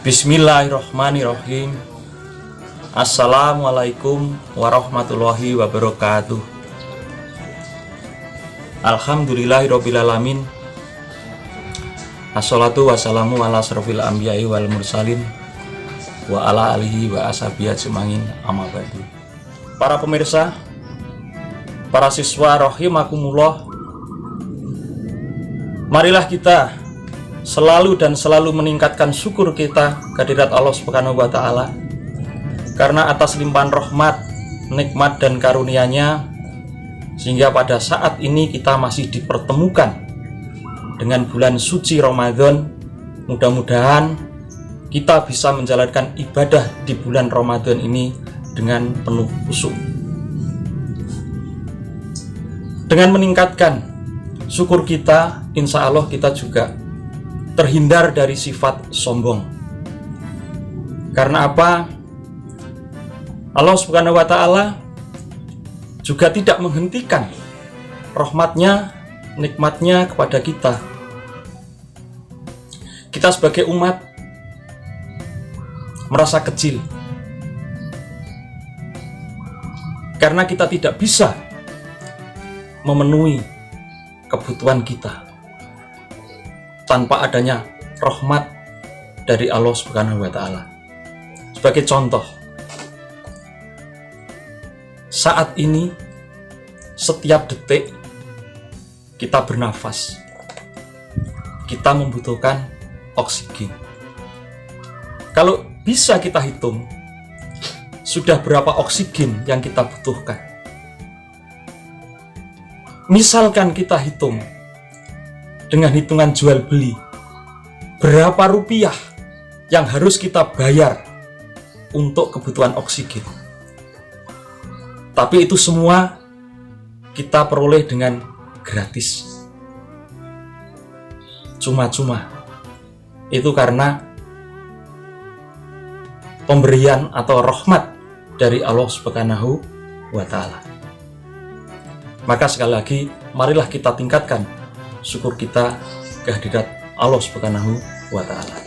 Bismillahirrahmanirrahim. Assalamualaikum warahmatullahi wabarakatuh. Alhamdulillahirrabbilalamin. Assalatu wassalamu ala asrofil anbiya'i wal mursalin wa ala alihi wa ashabihi ajmain, amma ba'du. Para pemirsa, para siswa rahimakumullah, marilah kita selalu meningkatkan syukur kita kehadirat Allah Subhanahu wa taala, karena atas limpahan rahmat, nikmat dan karunia-Nya sehingga pada saat ini kita masih dipertemukan dengan bulan suci Ramadan. Mudah-mudahan kita bisa menjalankan ibadah di bulan Ramadan ini dengan penuh khusyuk. Dengan meningkatkan syukur kita, insya Allah kita juga terhindar dari sifat sombong. Karena apa? Allah Subhanahu wa taala juga tidak menghentikan rahmatnya, nikmatnya kepada kita. Kita sebagai umat merasa kecil karena kita tidak bisa memenuhi kebutuhan kita tanpa adanya rahmat dari Allah Subhanahu wa taala. Sebagai contoh, saat ini setiap detik kita bernafas, kita membutuhkan oksigen. Kalau bisa kita hitung sudah berapa oksigen yang kita butuhkan. Misalkan kita hitung dengan hitungan jual beli, berapa rupiah yang harus kita bayar untuk kebutuhan oksigen. Tapi itu semua kita peroleh dengan gratis, cuma-cuma. Itu karena pemberian atau rahmat dari Allah Subhanahu wa taala. Maka sekali lagi, marilah kita tingkatkan syukur kita kehadirat Allah Subhanahu wa taala.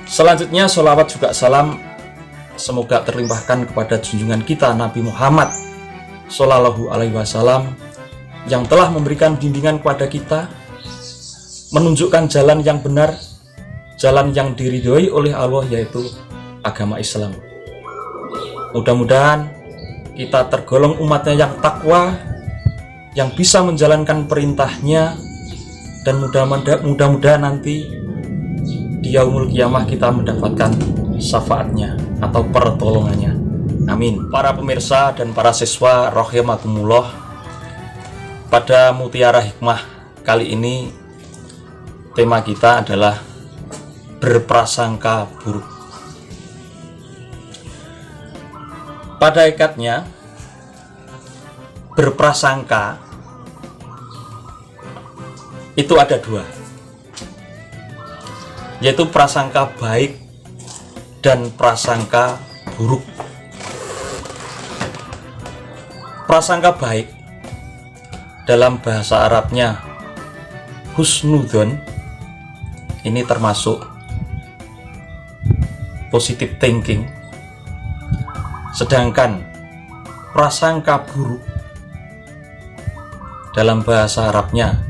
Selanjutnya, sholawat juga salam semoga terlimpahkan kepada junjungan kita Nabi Muhammad Shallallahu alaihi wasallam, yang telah memberikan bimbingan kepada kita, menunjukkan jalan yang benar, jalan yang diridhoi oleh Allah, yaitu agama Islam. Mudah-mudahan kita tergolong umatnya yang takwa, yang bisa menjalankan perintahnya, dan mudah-mudahan nanti di yaumul qiyamah kita mendapatkan syafaatnya atau pertolongannya. Amin. Para pemirsa dan para siswa rahimakumullah, pada Mutiara Hikmah kali ini tema kita adalah berprasangka buruk. Pada hakikatnya, berprasangka itu ada dua, yaitu prasangka baik dan prasangka buruk. Prasangka baik dalam bahasa Arabnya husnudzon, ini termasuk positive thinking. Sedangkan prasangka buruk dalam bahasa Arabnya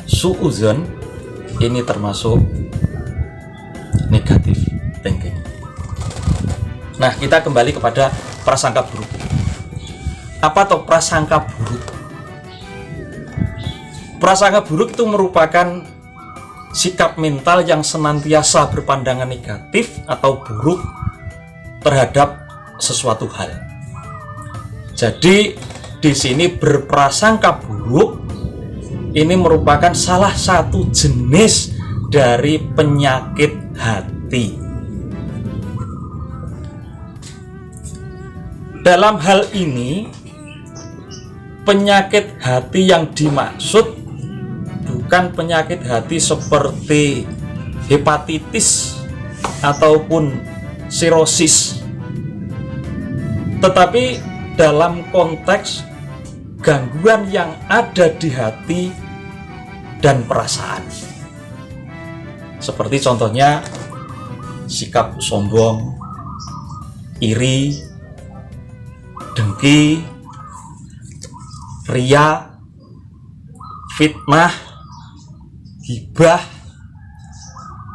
su'udzon, ini termasuk negatif thinking. Nah, kita kembali kepada prasangka buruk. Apa tuh prasangka buruk? Prasangka buruk itu merupakan sikap mental yang senantiasa berpandangan negatif atau buruk terhadap sesuatu hal. Jadi di sini berprasangka buruk ini merupakan salah satu jenis dari penyakit hati. Dalam hal ini, penyakit hati yang dimaksud bukan penyakit hati seperti hepatitis ataupun sirosis, tetapi dalam konteks gangguan yang ada di hati dan perasaan. Seperti contohnya sikap sombong, iri, dengki, riya, fitnah, ghibah,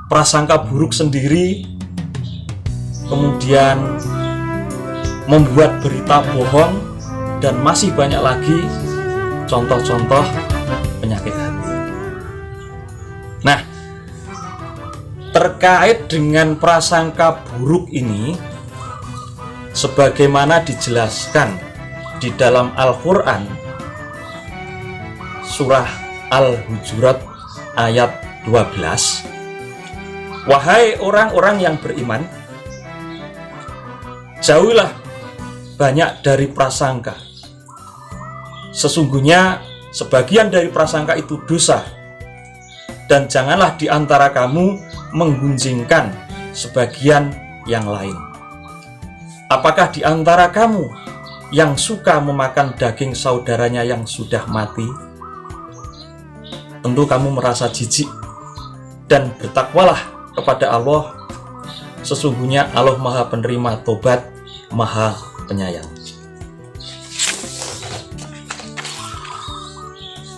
prasangka buruk sendiri, kemudian membuat berita bohong, dan masih banyak lagi contoh-contoh penyakit hati. Nah, terkait dengan prasangka buruk ini, sebagaimana dijelaskan di dalam Al-Quran surah Al-Hujurat ayat 12, wahai orang-orang yang beriman, jauhilah banyak dari prasangka. Sesungguhnya sebagian dari prasangka itu dosa, dan janganlah di antara kamu menggunjingkan sebagian yang lain. Apakah di antara kamu yang suka memakan daging saudaranya yang sudah mati? Tentu kamu merasa jijik, dan bertakwalah kepada Allah. Sesungguhnya Allah Maha Penerima Tobat, Maha Penyayang.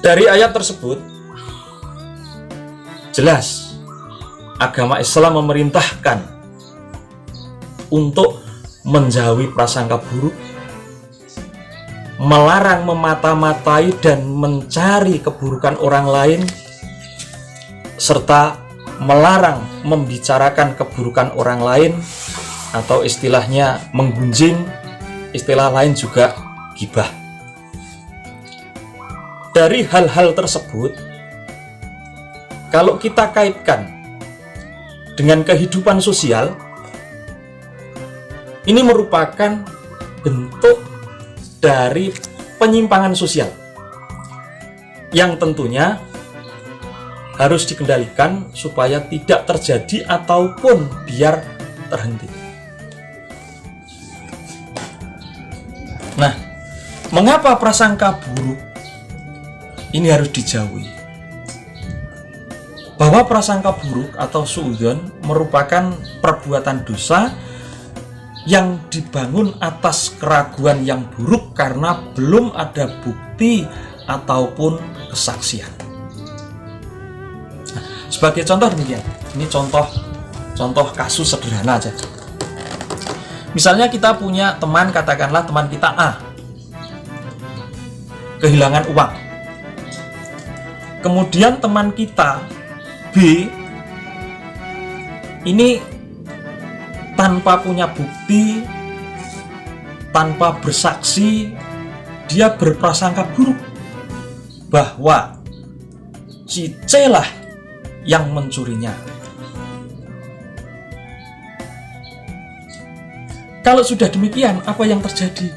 Dari ayat tersebut jelas agama Islam memerintahkan untuk menjauhi prasangka buruk, melarang memata-matai dan mencari keburukan orang lain, serta melarang membicarakan keburukan orang lain, atau istilahnya menggunjing, istilah lain juga ghibah. Dari hal-hal tersebut, kalau kita kaitkan dengan kehidupan sosial, ini merupakan bentuk dari penyimpangan sosial yang tentunya harus dikendalikan supaya tidak terjadi ataupun biar terhenti. Nah, mengapa prasangka buruk ini harus dijauhi? Bahwa prasangka buruk atau suudzon merupakan perbuatan dosa yang dibangun atas keraguan yang buruk karena belum ada bukti ataupun kesaksian. Nah, sebagai contoh demikian, ini contoh kasus sederhana aja. Misalnya kita punya teman, katakanlah teman kita A kehilangan uang. Kemudian teman kita B ini tanpa punya bukti, tanpa bersaksi, dia berprasangka buruk bahwa si C lah yang mencurinya. Kalau sudah demikian, apa yang terjadi?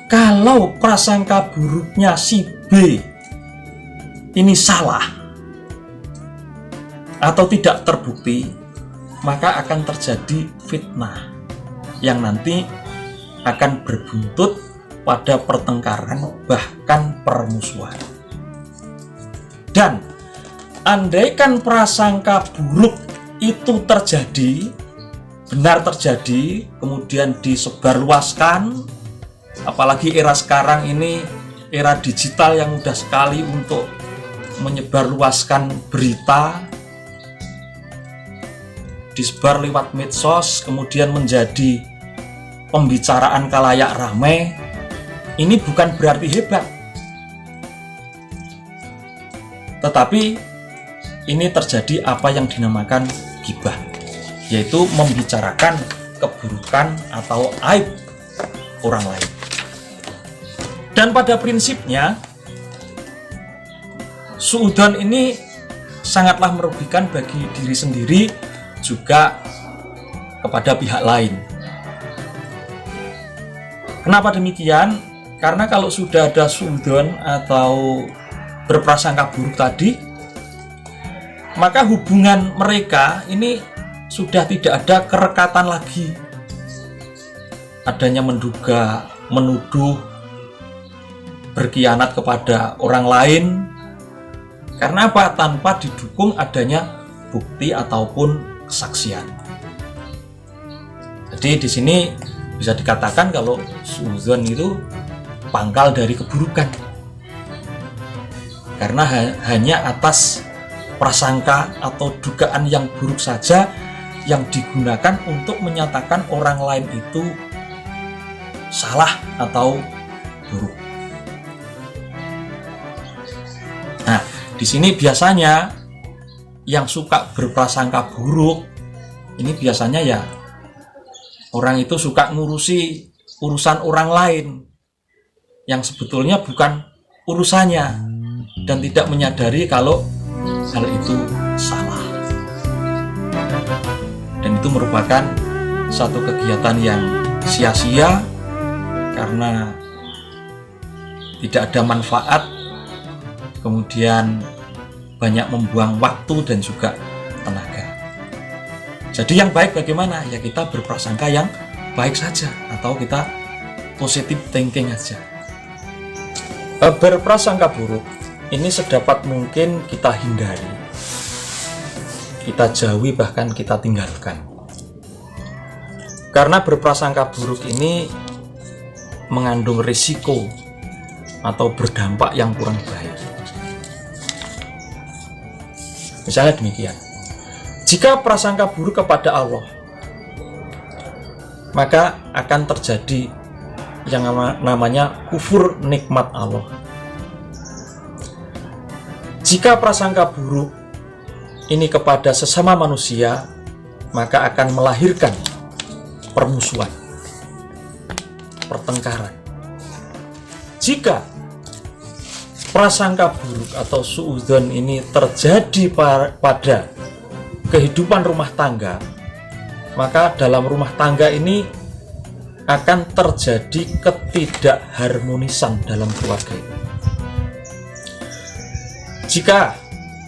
Kalau prasangka buruknya si B ini salah atau tidak terbukti, maka akan terjadi fitnah yang nanti akan berbuntut pada pertengkaran, bahkan permusuhan. Dan andaikan prasangka buruk itu terjadi, benar terjadi, kemudian disebarluaskan, apalagi era sekarang ini era digital yang mudah sekali untuk menyebarluaskan berita, disebar lewat medsos, kemudian menjadi pembicaraan kalayak ramai. Ini bukan berarti hebat, tetapi ini terjadi apa yang dinamakan ghibah, yaitu membicarakan keburukan atau aib orang lain. Dan pada prinsipnya suudzon ini sangatlah merugikan bagi diri sendiri, juga kepada pihak lain. Kenapa demikian? Karena kalau sudah ada suudzon atau berprasangka buruk tadi, maka hubungan mereka ini sudah tidak ada kerekatan lagi. Adanya menduga, menuduh, berkhianat kepada orang lain. Karena apa? Tanpa didukung adanya bukti ataupun kesaksian. Jadi di sini bisa dikatakan kalau suudzon itu pangkal dari keburukan. Karena hanya atas prasangka atau dugaan yang buruk saja yang digunakan untuk menyatakan orang lain itu salah atau buruk. Nah, di sini biasanya yang suka berprasangka buruk ini biasanya ya orang itu suka ngurusi urusan orang lain yang sebetulnya bukan urusannya dan tidak menyadari kalau hal itu salah. Dan itu merupakan satu kegiatan yang sia-sia karena tidak ada manfaat, kemudian banyak membuang waktu dan juga tenaga. Jadi yang baik bagaimana? Ya kita berprasangka yang baik saja atau kita positive thinking aja. Berprasangka buruk ini sedapat mungkin kita hindari, kita jauhi, bahkan kita tinggalkan. Karena berprasangka buruk ini mengandung risiko atau berdampak yang kurang baik. Misalnya demikian, jika prasangka buruk kepada Allah, maka akan terjadi yang namanya kufur nikmat Allah. Jika prasangka buruk ini kepada sesama manusia, maka akan melahirkan permusuhan, pertengkaran. Jika prasangka buruk atau suudzon ini terjadi pada kehidupan rumah tangga, maka dalam rumah tangga ini akan terjadi ketidakharmonisan dalam keluarga ini. Jika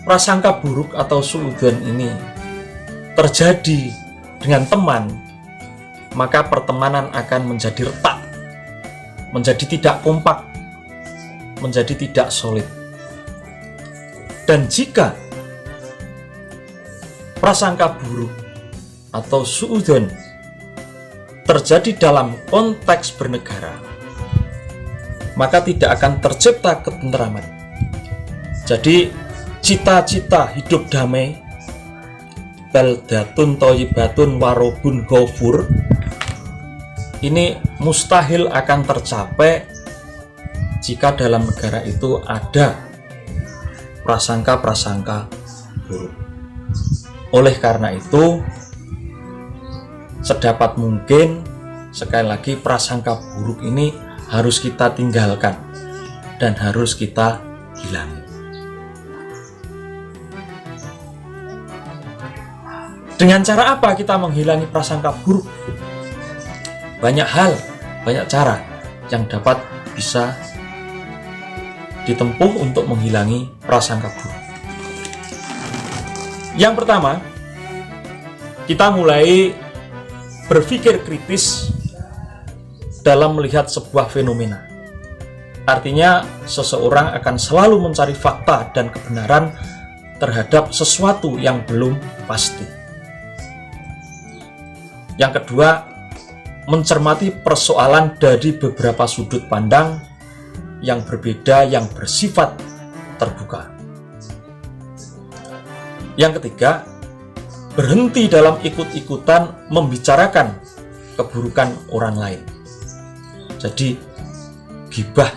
prasangka buruk atau suudzon ini terjadi dengan teman, maka pertemanan akan menjadi retak, menjadi tidak kompak, menjadi tidak solid. Dan jika prasangka buruk atau suudzon terjadi dalam konteks bernegara, maka tidak akan tercipta ketenteraman. Jadi cita-cita hidup damai, baldatun thayyibatun warobun ghafur, ini mustahil akan tercapai jika dalam negara itu ada prasangka-prasangka buruk. Oleh karena itu, sedapat mungkin sekali lagi prasangka buruk ini harus kita tinggalkan dan harus kita hilangi. Dengan cara apa kita menghilangi prasangka buruk? Banyak hal, banyak cara yang dapat bisa ditempuh untuk menghilangi prasangka buruk. Yang pertama, kita mulai berpikir kritis dalam melihat sebuah fenomena. Artinya, seseorang akan selalu mencari fakta dan kebenaran terhadap sesuatu yang belum pasti. Yang kedua, mencermati persoalan dari beberapa sudut pandang yang berbeda, yang bersifat terbuka. Yang ketiga, berhenti dalam ikut-ikutan membicarakan keburukan orang lain. Jadi, gibah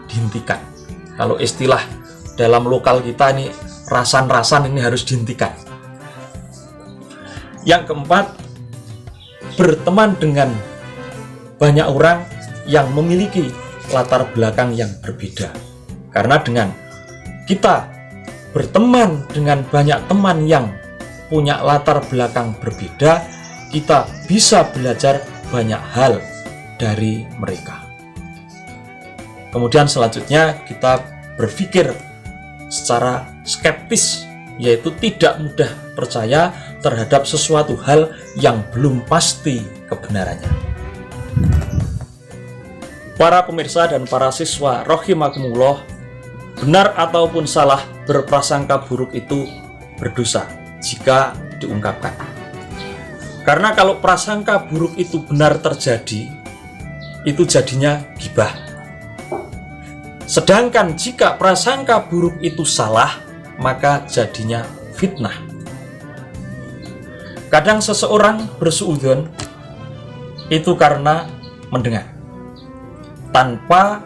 dihentikan. Kalau istilah dalam lokal kita ini, rasan-rasan ini harus dihentikan. Yang keempat, berteman dengan banyak orang yang memiliki latar belakang yang berbeda. Karena dengan kita berteman dengan banyak teman yang punya latar belakang berbeda, kita bisa belajar banyak hal dari mereka. Kemudian selanjutnya kita berpikir secara skeptis, yaitu tidak mudah percaya terhadap sesuatu hal yang belum pasti kebenarannya. Para pemirsa dan para siswa rahimakumullah, benar ataupun salah, berprasangka buruk itu berdosa. jika diungkapkan. Karena kalau prasangka buruk itu benar terjadi, itu jadinya ghibah. Sedangkan jika prasangka buruk itu salah, maka jadinya fitnah. Kadang seseorang bersuudzon itu karena mendengar, tanpa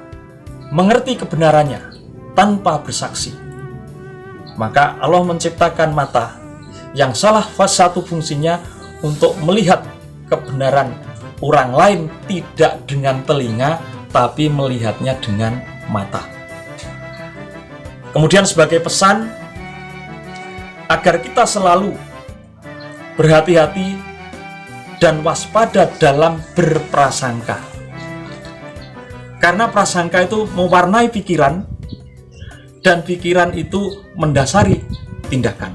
mengerti kebenarannya, tanpa bersaksi. Maka Allah menciptakan mata yang salah satu fungsinya untuk melihat kebenaran orang lain tidak dengan telinga, tapi melihatnya dengan mata. Kemudian sebagai pesan, agar kita selalu berhati-hati dan waspada dalam berprasangka. Karena prasangka itu mewarnai pikiran, dan pikiran itu mendasari tindakan.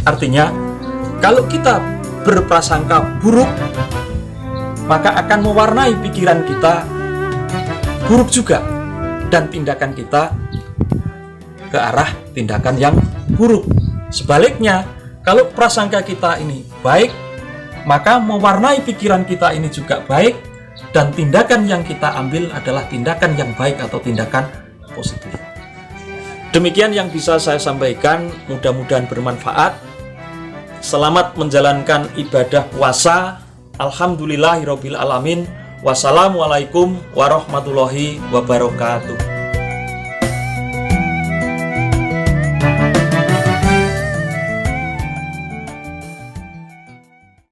Artinya, kalau kita berprasangka buruk, maka akan mewarnai pikiran kita buruk juga, dan tindakan kita ke arah tindakan yang buruk. Sebaliknya, kalau prasangka kita ini baik, maka mewarnai pikiran kita ini juga baik, dan tindakan yang kita ambil adalah tindakan yang baik atau tindakan positif. Demikian yang bisa saya sampaikan, mudah-mudahan bermanfaat. Selamat menjalankan ibadah puasa. Alhamdulillahirabbil alamin. Wassalamualaikum warahmatullahi wabarakatuh.